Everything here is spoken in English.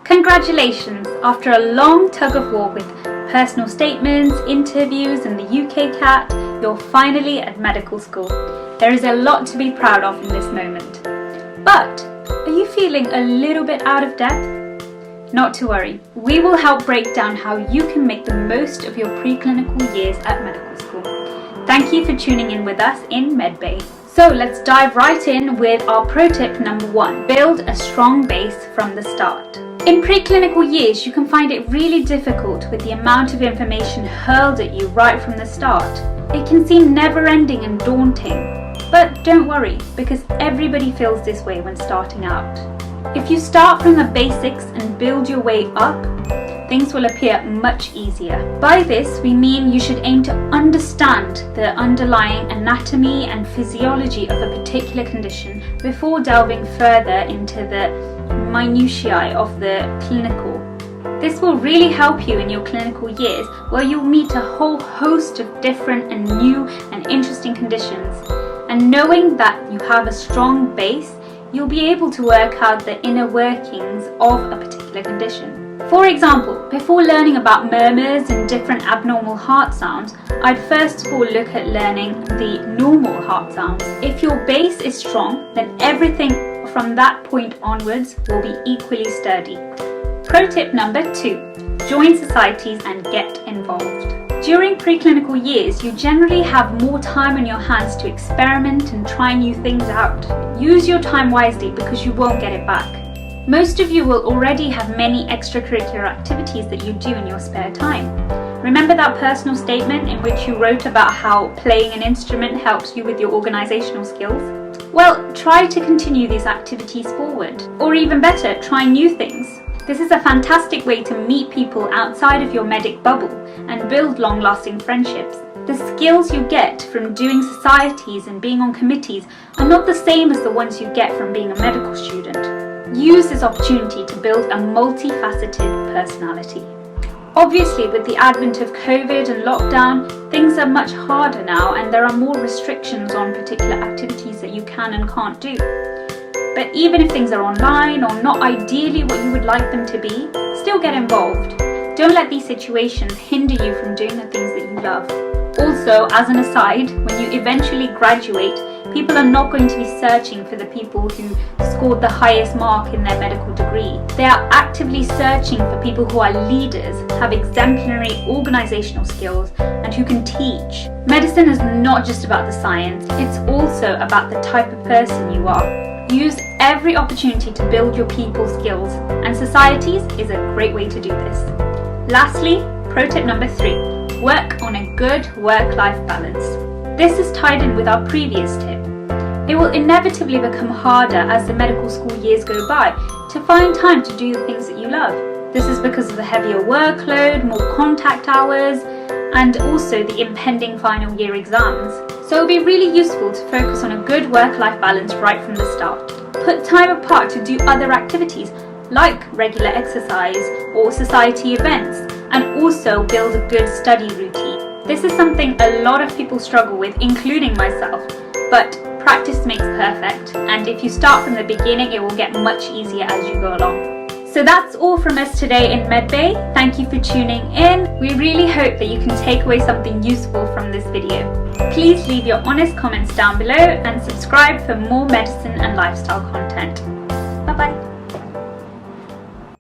Congratulations! After a long tug of war with personal statements, interviews and the UK CAT, you're finally at medical school. There is a lot to be proud of in this moment. But are you feeling a little bit out of depth? Not to worry, we will help break down how you can make the most of your preclinical years at medical school. Thank you for tuning in with us in MedBay. So let's dive right in with our pro tip number 1. Build a strong base from the start. In preclinical years, you can find it really difficult with the amount of information hurled at you right from the start. It can seem never-ending and daunting. But don't worry, because everybody feels this way when starting out. If you start from the basics and build your way up, things will appear much easier. By this, we mean you should aim to understand the underlying anatomy and physiology of a particular condition before delving further into the minutiae of the clinical. This will really help you in your clinical years, where you'll meet a whole host of different and new and interesting conditions. And knowing that you have a strong base, you'll be able to work out the inner workings of a particular condition. For example, before learning about murmurs and different abnormal heart sounds, I'd first of all look at learning the normal heart sounds. If your base is strong, then everything from that point onwards will be equally sturdy. Pro tip number 2. Join societies and get involved. During preclinical years, you generally have more time on your hands to experiment and try new things out. Use your time wisely because you won't get it back. Most of you will already have many extracurricular activities that you do in your spare time. Remember that personal statement in which you wrote about how playing an instrument helps you with your organizational skills? Well, try to continue these activities forward. Or even better, try new things. This is a fantastic way to meet people outside of your medic bubble and build long-lasting friendships. The skills you get from doing societies and being on committees are not the same as the ones you get from being a medical student. Use this opportunity to build a multifaceted personality. Obviously, with the advent of COVID and lockdown, things are much harder now and there are more restrictions on particular activities that you can and can't do. But even if things are online or not ideally what you would like them to be, still get involved. Don't let these situations hinder you from doing the things that you love. Also, as an aside, when you eventually graduate, people are not going to be searching for the people who scored the highest mark in their medical degree. They are actively searching for people who are leaders, have exemplary organizational skills, and who can teach. Medicine is not just about the science, it's also about the type of person you are. Use every opportunity to build your people skills, and societies is a great way to do this. Lastly, pro tip number 3. Work on a good work-life balance. This is tied in with our previous tip. It will inevitably become harder as the medical school years go by to find time to do the things that you love. This is because of the heavier workload, more contact hours, and also the impending final year exams. So it'll be really useful to focus on a good work-life balance right from the start. Put time apart to do other activities like regular exercise or society events, and also build a good study routine. This is something a lot of people struggle with, including myself, but practice makes perfect, and if you start from the beginning, it will get much easier as you go along. So that's all from us today in MedBay. Thank you for tuning in. We really hope that you can take away something useful from this video. Please leave your honest comments down below and subscribe for more medicine and lifestyle content. Bye bye.